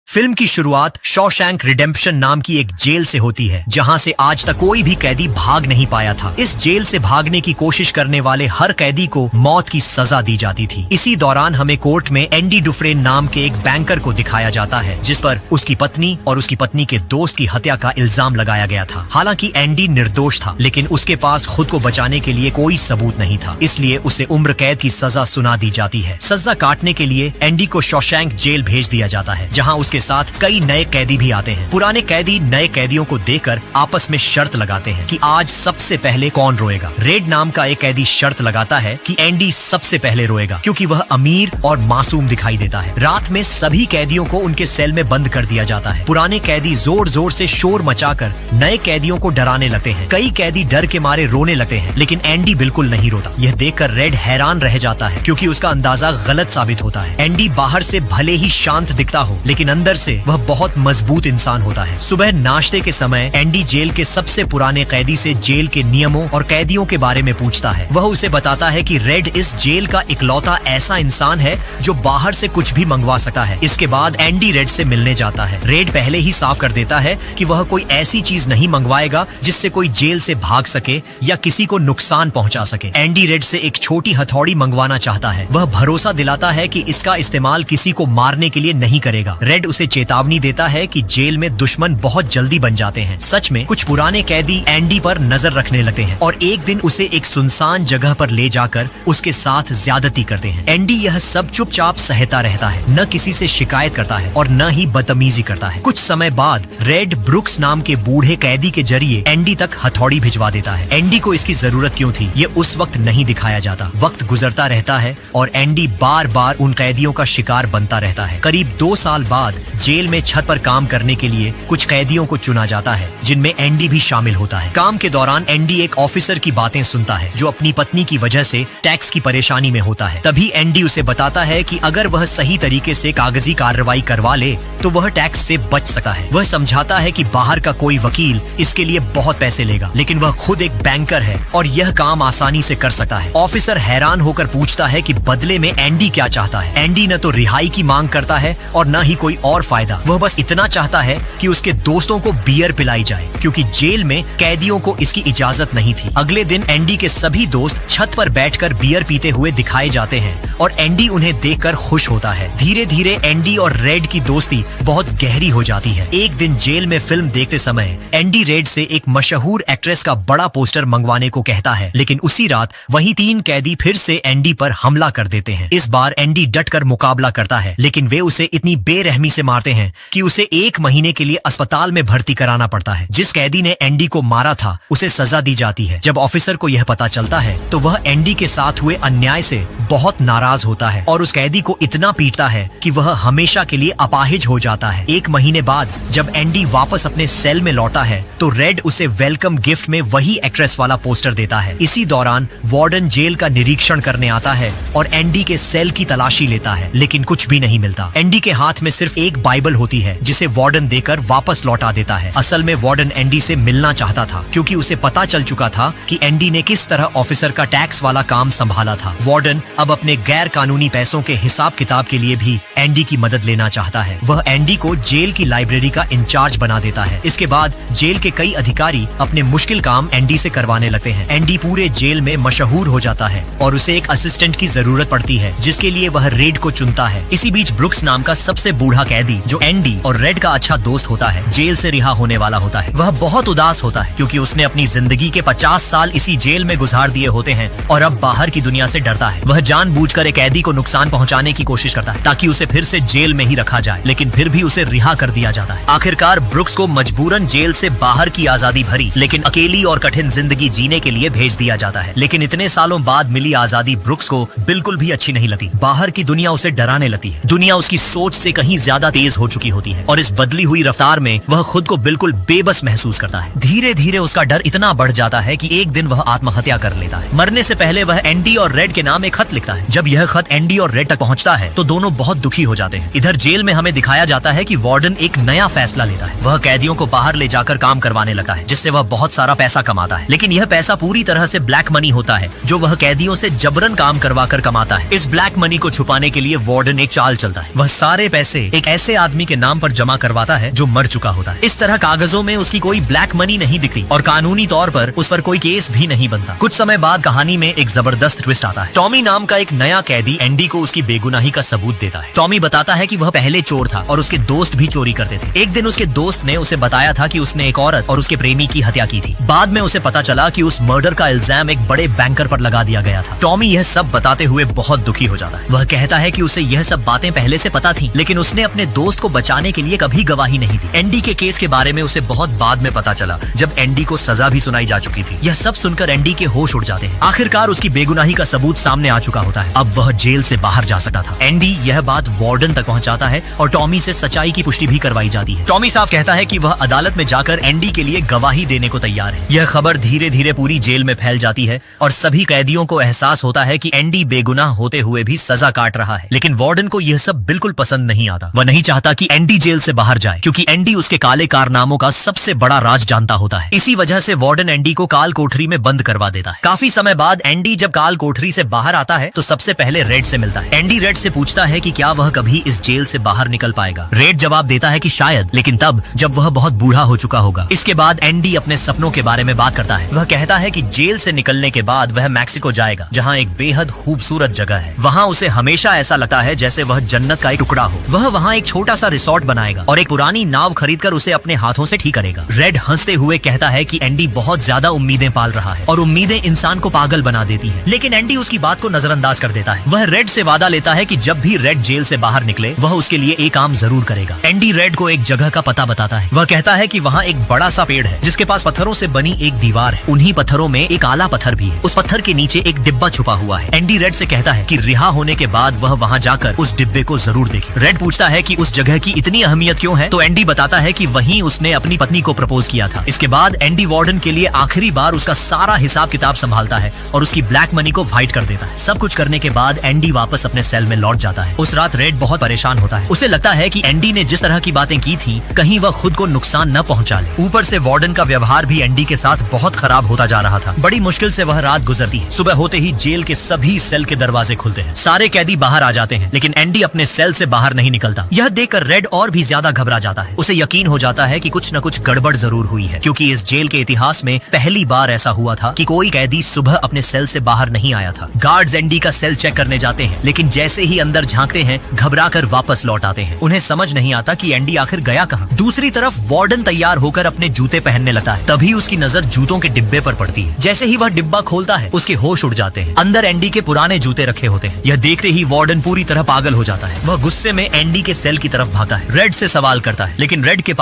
Film की शुरुआत Shawshank redemption नाम की एक जेल से होती है, जहां से आज तक कोई भी कैदी भाग नहीं पाया था। इस जेल से भागने की कोशिश करने वाले हर कैदी को मौत की सजा दी जाती थी। इसी दौरान हमें कोर्ट में एंडी डुफ्रेन नाम के एक बैंकर को दिखाया जाता है, जिस पर उसकी पत्नी और उसकी पत्नी के दोस्त की हत्या का इल्जाम लगाया गया था। हालांकि एंडी निर्दोष था, लेकिन उसके पास खुद को बचाने के लिए कोई सबूत नहीं था, इसलिए उसे उम्र कैद की सजा सुना दी जाती है। सजा काटने के लिए एंडी को शॉशैंक जेल भेज दिया जाता है, जहाँ उसके साथ कई नए कैदी भी आते हैं। पुराने कैदी नए कैदियों को देखकर आपस में शर्त लगाते हैं कि आज सबसे पहले कौन रोएगा। रेड नाम का एक कैदी शर्त लगाता है कि एंडी सबसे पहले रोएगा, क्योंकि वह अमीर और मासूम दिखाई देता है। रात में सभी कैदियों को उनके सेल में बंद कर दिया जाता है। पुराने कैदी जोर जोर से शोर मचाकर नए कैदियों को डराने लगते हैं। कई कैदी डर के मारे रोने लगते हैं, लेकिन एंडी बिल्कुल नहीं रोता। यह देखकर रेड हैरान रह जाता है, क्योंकि उसका अंदाजा गलत साबित होता है। एंडी बाहर से भले ही शांत दिखता हो, लेकिन अंदर से वह बहुत मजबूत इंसान होता है। सुबह नाश्ते के समय एंडी जेल के सबसे पुराने कैदी से जेल के नियमों और कैदियों के बारे में पूछता है। वह उसे बताता है कि रेड इस जेल का इकलौता ऐसा इंसान है जो बाहर से कुछ भी मंगवा सकता है। इसके बाद एंडी रेड से मिलने जाता है। रेड पहले ही साफ कर देता है कि वह कोई ऐसी चीज नहीं मंगवाएगा जिससे कोई जेल से भाग सके या किसी को नुकसान पहुंचा सके। एंडी रेड से एक छोटी हथौड़ी मंगवाना चाहता है। वह भरोसा दिलाता है कि इसका इस्तेमाल किसी को मारने के लिए नहीं करेगा। रेड उसे चेतावनी देता है कि जेल में दुश्मन बहुत जल्दी बन जाते हैं। सच में कुछ पुराने कैदी एंडी पर नजर रखने लगते हैं और एक दिन उसे एक सुनसान जगह पर ले जाकर उसके साथ ज्यादती करते हैं। एंडी यह सब चुपचाप सहता रहता है, न किसी से शिकायत करता है और न ही बदतमीजी करता है। कुछ समय बाद रेड ब्रुक्स नाम के बूढ़े कैदी के जरिए एंडी तक हथौड़ी भिजवा देता है। एंडी को इसकी जरूरत क्यों थी, ये उस वक्त नहीं दिखाया जाता। वक्त गुजरता रहता है और एंडी बार बार उन कैदियों का शिकार बनता रहता है। करीब 2 साल बाद जेल में छत पर काम करने के लिए कुछ कैदियों को चुना जाता है, जिनमें एंडी भी शामिल होता है। काम के दौरान एंडी एक ऑफिसर की बातें सुनता है, जो अपनी पत्नी की वजह से टैक्स की परेशानी में होता है। तभी एंडी उसे बताता है कि अगर वह सही तरीके से कागजी कार्रवाई करवा ले तो वह टैक्स से बच सकता है। वह समझाता है कि बाहर का कोई वकील इसके लिए बहुत पैसे लेगा, लेकिन वह खुद एक बैंकर है और यह काम आसानी से कर सकता है। ऑफिसर हैरान होकर पूछता है कि बदले में एंडी क्या चाहता है। एंडी न तो रिहाई की मांग करता है और न ही कोई और फायदा। वह बस इतना चाहता है कि उसके दोस्तों को बियर पिलाई जाए, क्योंकि जेल में कैदियों को इसकी इजाजत नहीं थी। अगले दिन एंडी के सभी दोस्त छत पर बैठकर बियर पीते हुए दिखाए जाते हैं और एंडी उन्हें देखकर खुश होता है। धीरे धीरे एंडी और रेड की दोस्ती बहुत गहरी हो जाती है। एक दिन जेल में फिल्म देखते समय एंडी रेड से एक मशहूर एक्ट्रेस का बड़ा पोस्टर मंगवाने को कहता है, लेकिन उसी रात वही 3 कैदी फिर से एंडी पर हमला कर देते हैं। इस बार एंडी डटकर मुकाबला करता है, लेकिन वे उसे इतनी बेरहमी से मारते हैं कि उसे 1 महीने के लिए अस्पताल में भर्ती कराना पड़ता है। जिस कैदी ने एंडी को मारा था उसे सजा दी जाती है। जब ऑफिसर को यह पता चलता है तो वह एंडी के साथ हुए अन्याय से बहुत नाराज होता है और उस कैदी को इतना पीटता है कि वह हमेशा के लिए अपाहिज हो जाता है। 1 महीने बाद जब एंडी वापस अपने सेल में लौटा है तो रेड उसे वेलकम गिफ्ट में वही एक्ट्रेस वाला पोस्टर देता है। इसी दौरान वार्डन जेल का निरीक्षण करने आता है और एंडी के सेल की तलाशी लेता है, लेकिन कुछ भी नहीं मिलता। एंडी के हाथ में सिर्फ एक बाइबल होती है, जिसे वार्डन देकर वापस लौटा देता है। असल में वार्डन एंडी से मिलना चाहता था, क्योंकि उसे पता चल चुका था कि एंडी ने किस तरह ऑफिसर का टैक्स वाला काम संभाला था। वार्डन अब अपने गैर कानूनी पैसों के हिसाब किताब के लिए भी एंडी की मदद लेना चाहता है। वह एंडी को जेल की लाइब्रेरी का इंचार्ज बना देता है। इसके बाद जेल के कई अधिकारी अपने मुश्किल काम एंडी से करवाने लगते हैं। एंडी पूरे जेल में मशहूर हो जाता है और उसे एक असिस्टेंट की जरूरत पड़ती है, जिसके लिए वह रेड को चुनता है। इसी बीच ब्रुक्स नाम का सबसे बूढ़ा कैदी, जो एंडी और रेड का अच्छा दोस्त होता है, जेल से रिहा होने वाला होता है। वह बहुत उदास होता है, क्योंकि उसने अपनी जिंदगी के 50 साल इसी जेल में गुजार दिए होते हैं और अब बाहर की दुनिया से डरता है। वह जानबूझकर एक कैदी को नुकसान पहुंचाने की कोशिश करता है, ताकि उसे फिर से जेल में ही रखा जाए, लेकिन फिर भी उसे रिहा कर दिया जाता है। आखिरकार ब्रुक्स को मजबूरन जेल से बाहर की आजादी भरी लेकिन अकेली और कठिन जिंदगी जीने के लिए भेज दिया जाता है। लेकिन इतने सालों बाद मिली आजादी ब्रुक्स को बिल्कुल भी अच्छी नहीं लगती। बाहर की दुनिया उसे डराने लगती है। दुनिया उसकी सोच से कहीं ज्यादा तेज हो चुकी होती है और इस बदली हुई रफ्तार में वह खुद को बिल्कुल बेबस महसूस करता है। धीरे धीरे उसका डर इतना बढ़ जाता है कि एक दिन वह आत्महत्या कर लेता है। मरने से पहले वह एंडी और रेड के नाम एक खत लिखता है। जब यह खत एंडी और रेड तक पहुंचता है तो दोनों बहुत दुखी हो जाते हैं। इधर जेल में हमें दिखाया जाता है कि वार्डन एक नया फैसला लेता है। वह कैदियों को बाहर ले जाकर काम करवाने लगता है, जिससे वह बहुत सारा पैसा कमाता है। लेकिन यह पैसा पूरी तरह से ब्लैक मनी होता है, जो वह कैदियों से जबरन काम करवा कर कमाता है। इस ब्लैक मनी को छुपाने के लिए वार्डन एक चाल चलता है। वह सारे पैसे एक ऐसे आदमी के नाम पर जमा करवाता है जो मर चुका होता है। इस तरह कागजों में उसकी कोई ब्लैक मनी नहीं दिखती और कानूनी तौर पर उस पर कोई केस भी नहीं बनता। कुछ समय बाद कहानी में एक जबरदस्त ट्विस्ट आता है। टॉमी नाम का एक नया कैदी एंडी को उसकी बेगुनाही का सबूत देता है। टॉमी बताता है कि वह पहले चोर था और उसके दोस्त भी चोरी करते थे। एक दिन उसके दोस्त ने उसे बताया था कि उसने एक औरत और उसके प्रेमी की हत्या की थी। बाद में उसे पता चला कि उस मर्डर का इल्जाम एक बड़े बैंकर पर लगा दिया गया था। टॉमी यह सब बताते हुए बहुत दुखी हो जाता है। वह कहता है कि उसे यह सब बातें पहले से पता थी, लेकिन उसने अपने दोस्त को बचाने के लिए कभी गवाही नहीं दी। एंडी के केस के बारे में उसे बहुत बाद में पता चला, जब एंडी को सजा भी सुनाई जा चुकी थी। यह सब सुनकर एंडी के होश उड़ जाते हैं। आखिरकार उसकी बेगुनाही का सबूत सामने आ चुका होता है। अब वह जेल से बाहर जा सकता था। एंडी यह बात वार्डन तक पहुंचाता है और टॉमी से सच्चाई की पुष्टि भी करवाई जाती है। टॉमी साफ कहता है कि वह अदालत में जाकर एंडी के लिए गवाही देने को तैयार है। यह खबर धीरे धीरे पूरी जेल में फैल जाती है और सभी कैदियों को एहसास होता है कि एंडी बेगुनाह होते हुए भी सजा काट रहा है। लेकिन वार्डन को यह सब बिल्कुल पसंद नहीं आता। वह नहीं चाहता कि एंडी जेल से बाहर जाए, क्योंकि एंडी उसके काले कारनामों का सबसे बड़ा राज जानता होता है। इसी वजह से वार्डन एंडी को काल कोठरी में बंद करवा देता है। काफी समय बाद एंडी जब काल कोठरी से बाहर आता है तो सबसे पहले रेड से मिलता है। एंडी रेड से पूछता है कि क्या वह कभी इस जेल से बाहर निकल पाएगा। रेड जवाब देता है कि शायद, लेकिन तब जब वह बहुत बूढ़ा हो चुका होगा। इसके बाद एंडी अपने सपनों के बारे में बात करता है। वह कहता है कि जेल से निकलने के बाद वह मैक्सिको जाएगा, जहाँ एक बेहद खूबसूरत जगह है। वहाँ उसे हमेशा ऐसा लगता है जैसे वह जन्नत का एक टुकड़ा हो। वह वहाँ एक छोटा सा रिसोर्ट बनाएगा और एक पुरानी नाव खरीदकर उसे अपने हाथों से ठीक करेगा। रेड हंसते हुए कहता है कि एंडी बहुत ज्यादा उम्मीदें पाल रहा है और उम्मीदें इंसान को पागल बना देती हैं। लेकिन एंडी उसकी बात को नजरअंदाज कर देता है। वह रेड से वादा लेता है कि जब भी रेड जेल से बाहर निकले वह उसके लिए एक काम जरूर करेगा। एंडी रेड को एक जगह का पता बताता है। वह कहता है कि वहाँ एक बड़ा सा पेड़ है जिसके पास पत्थरों से बनी एक दीवार है। उन्हीं पत्थरों में एक आला पत्थर भी है। उस पत्थर के नीचे एक डिब्बा छुपा हुआ है। एंडी रेड से कहता है कि रिहा होने के बाद वह वहाँ जाकर उस डिब्बे को जरूर देखे। रेड पूछता है कि उस जगह की इतनी अहमियत क्यों है, तो एंडी बताता है कि वहीं उसने अपनी पत्नी को प्रपोज किया था। इसके बाद एंडी वार्डन के लिए आखिरी बार उसका सारा हिसाब किताब संभालता है और उसकी ब्लैक मनी को वाइट कर देता है। सब कुछ करने के बाद एंडी वापस अपने सेल में लौट जाता है। उस रात रेड बहुत परेशान होता है। उसे लगता है कि एंडी ने जिस तरह की बातें की थी, कहीं वह खुद को नुकसान न पहुंचा ले। ऊपर से वार्डन का व्यवहार भी एंडी के साथ बहुत खराब होता जा रहा था। बड़ी मुश्किल से वह रात गुजरती है। सुबह होते ही जेल के सभी सेल के दरवाजे खुलते हैं। सारे कैदी बाहर आ जाते हैं, लेकिन एंडी अपने सेल से बाहर नहीं निकलता। यह देखकर रेड और भी ज्यादा घबरा जाता है। उसे यकीन हो जाता है कि कुछ न कुछ गड़बड़ जरूर हुई है, क्योंकि इस जेल के इतिहास में पहली बार ऐसा हुआ था कि कोई कैदी सुबह अपने सेल से बाहर नहीं आया था। गार्ड्स एंडी का सेल चेक करने जाते हैं, लेकिन जैसे ही अंदर झांकते हैं घबराकर वापस लौट आते हैं। उन्हें समझ नहीं आता कि एंडी आखिर गया कहां। दूसरी तरफ वार्डन तैयार होकर अपने जूते पहनने लगता है। तभी उसकी नजर जूतों के डिब्बे पर पड़ती है। जैसे ही वह डिब्बा खोलता है उसके होश उड़ जाते हैं। अंदर एंडी के पुराने जूते रखे होते हैं। यह देखते ही वार्डन पूरी तरह पागल हो जाता है। वह गुस्से में एंडी के सेल की तरफ भागता है। रेड से सवाल करता है, लेकिन रेड के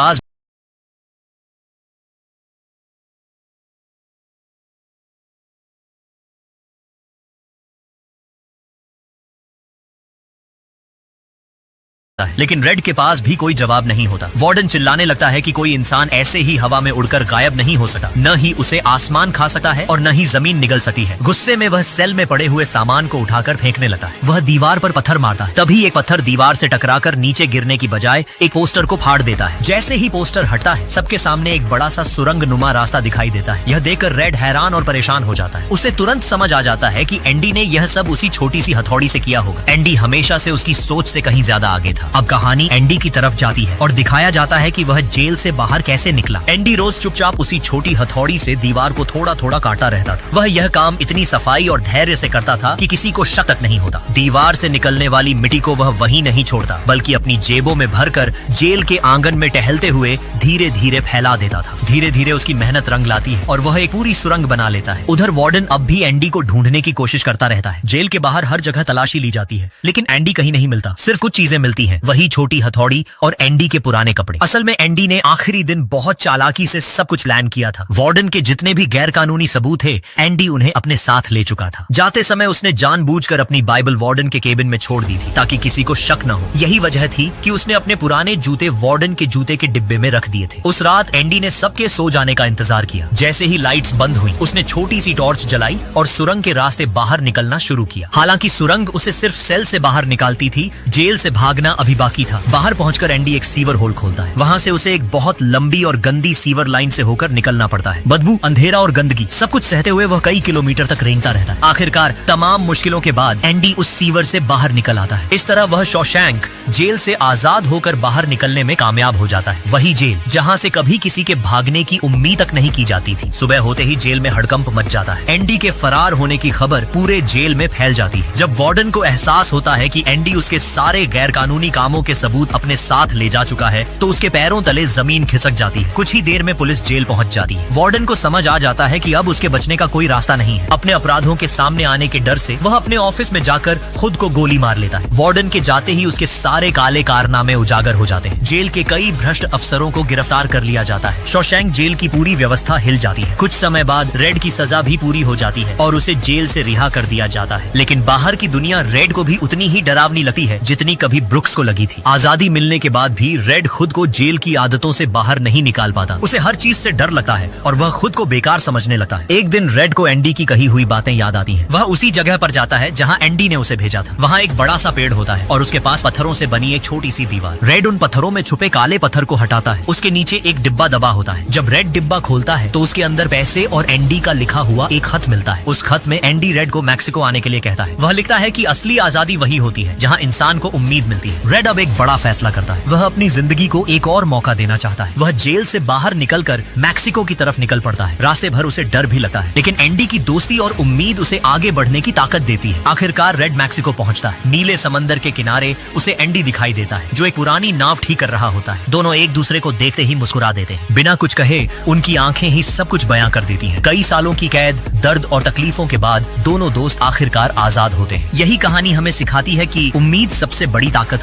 पास भी कोई जवाब नहीं होता। वार्डन चिल्लाने लगता है कि कोई इंसान ऐसे ही हवा में उड़कर गायब नहीं हो सकता। न ही उसे आसमान खा सकता है और न ही जमीन निगल सकती है। गुस्से में वह सेल में पड़े हुए सामान को उठाकर फेंकने लगता है। वह दीवार पर पत्थर मारता है। तभी एक पत्थर दीवार से टकराकर नीचे गिरने की बजाय एक पोस्टर को फाड़ देता है। जैसे ही पोस्टर हटता है, सबके सामने एक बड़ा सा सुरंग नुमा रास्ता दिखाई देता है। यह देखकर रेड हैरान और परेशान हो जाता है। उसे तुरंत समझ आ जाता है कि एंडी ने यह सब उसी छोटी सी हथौड़ी से किया होगा। एंडी हमेशा से उसकी सोच से कहीं ज्यादा आगे था। अब कहानी एंडी की तरफ जाती है और दिखाया जाता है कि वह जेल से बाहर कैसे निकला। एंडी रोज चुपचाप उसी छोटी हथौड़ी से दीवार को थोड़ा थोड़ा काटता रहता था। वह यह काम इतनी सफाई और धैर्य से करता था कि किसी को शक तक नहीं होता। दीवार से निकलने वाली मिट्टी को वह वहीं नहीं छोड़ता, बल्कि अपनी जेबों में भरकर जेल के आंगन में टहलते हुए धीरे धीरे फैला देता था। धीरे धीरे उसकी मेहनत रंग लाती है और वह एक पूरी सुरंग बना लेता है। उधर वार्डन अब भी एंडी को ढूंढने की कोशिश करता रहता है। जेल के बाहर हर जगह तलाशी ली जाती है, लेकिन एंडी कहीं नहीं मिलता। सिर्फ कुछ चीजें मिलती हैं, वही छोटी हथौड़ी और एंडी के पुराने कपड़े। असल में एंडी ने आखिरी दिन बहुत चालाकी से सब कुछ प्लान किया था। वार्डन के जितने भी गैर कानूनी सबूत थे, एंडी उन्हें अपने साथ ले चुका था। जाते समय उसने जानबूझकर अपनी बाइबल वार्डन के केबिन में छोड़ दी थी, ताकि किसी को शक न हो। यही वजह थी कि उसने अपने पुराने जूते वार्डन के जूते के डिब्बे में रख दिए थे। उस रात एंडी ने सबके सो जाने का इंतजार किया। जैसे ही लाइट्स बंद हुई, उसने छोटी सी टॉर्च जलाई और सुरंग के रास्ते बाहर निकलना शुरू किया। हालांकि सुरंग उसे सिर्फ सेल से बाहर निकालती थी, जेल से भागना अभी बाकी था। बाहर पहुंचकर एंडी एक सीवर होल खोलता है। वहां से उसे एक बहुत लंबी और गंदी सीवर लाइन से होकर निकलना पड़ता है। बदबू, अंधेरा और गंदगी सब कुछ सहते हुए वह कई किलोमीटर तक रेंगता रहता है। आखिरकार तमाम मुश्किलों के बाद एंडी उस सीवर से बाहर निकल आता है। इस तरह वह शॉशैंक जेल से आजाद होकर बाहर निकलने में कामयाब हो जाता है। वही जेल जहां से कभी किसी के भागने की उम्मीद तक नहीं की जाती थी। सुबह होते ही जेल में हड़कंप मच जाता है। एंडी के फरार होने की खबर पूरे जेल में फैल जाती है। जब वार्डन को एहसास होता है कि एंडी उसके सारे गैर कानूनी कामों के सबूत अपने साथ ले जा चुका है, तो उसके पैरों तले जमीन खिसक जाती है। कुछ ही देर में पुलिस जेल पहुंच जाती है। वार्डन को समझ आ जाता है कि अब उसके बचने का कोई रास्ता नहीं है। अपने अपराधों के सामने आने के डर से वह अपने ऑफिस में जाकर खुद को गोली मार लेता है। वार्डन के जाते ही उसके सारे काले कारनामे उजागर हो जाते हैं। जेल के कई भ्रष्ट अफसरों को गिरफ्तार कर लिया जाता है। शॉशैंक जेल की पूरी व्यवस्था हिल जाती है। कुछ समय बाद रेड की सजा भी पूरी हो जाती है और उसे जेल से रिहा कर दिया जाता है। लेकिन बाहर की दुनिया रेड को भी उतनी ही डरावनी लगती है जितनी कभी ब्रुक्स को लगी थी। आजादी मिलने के बाद भी रेड खुद को जेल की आदतों से बाहर नहीं निकाल पाता। उसे हर चीज से डर लगता है और वह खुद को बेकार समझने लगता है। एक दिन रेड को एंडी की कही हुई बातें याद आती हैं। वह उसी जगह पर जाता है जहां एंडी ने उसे भेजा था। वहां एक बड़ा सा पेड़ होता है और उसके पास पत्थरों से बनी एक छोटी सी दीवार। रेड उन पत्थरों में छुपे काले पत्थर को हटाता है। उसके नीचे एक डिब्बा दबा होता है। जब रेड डिब्बा खोलता है तो उसके अंदर पैसे और एंडी का लिखा हुआ एक खत मिलता है। उस खत में एंडी रेड को मैक्सिको आने के लिए कहता है। वह लिखता है कि असली आजादी वही होती है जहां इंसान को उम्मीद मिलती है। रेड अब एक बड़ा फैसला करता है। वह अपनी जिंदगी को एक और मौका देना चाहता है। वह जेल से बाहर निकलकर मैक्सिको की तरफ निकल पड़ता है। रास्ते भर उसे डर भी लगता है, लेकिन एंडी की दोस्ती और उम्मीद उसे आगे बढ़ने की ताकत देती है। आखिरकार रेड मैक्सिको पहुंचता है। नीले समंदर के किनारे उसे एंडी दिखाई देता है, जो एक पुरानी नाव ठीक कर रहा होता है। दोनों एक दूसरे को देखते ही मुस्कुरा देते हैं। बिना कुछ कहे उनकी आंखें ही सब कुछ बयां कर देती हैं। कई सालों की कैद, दर्द और तकलीफों के बाद दोनों दोस्त आखिरकार आजाद होते हैं। यही कहानी हमें सिखाती है कि उम्मीद सबसे बड़ी ताकत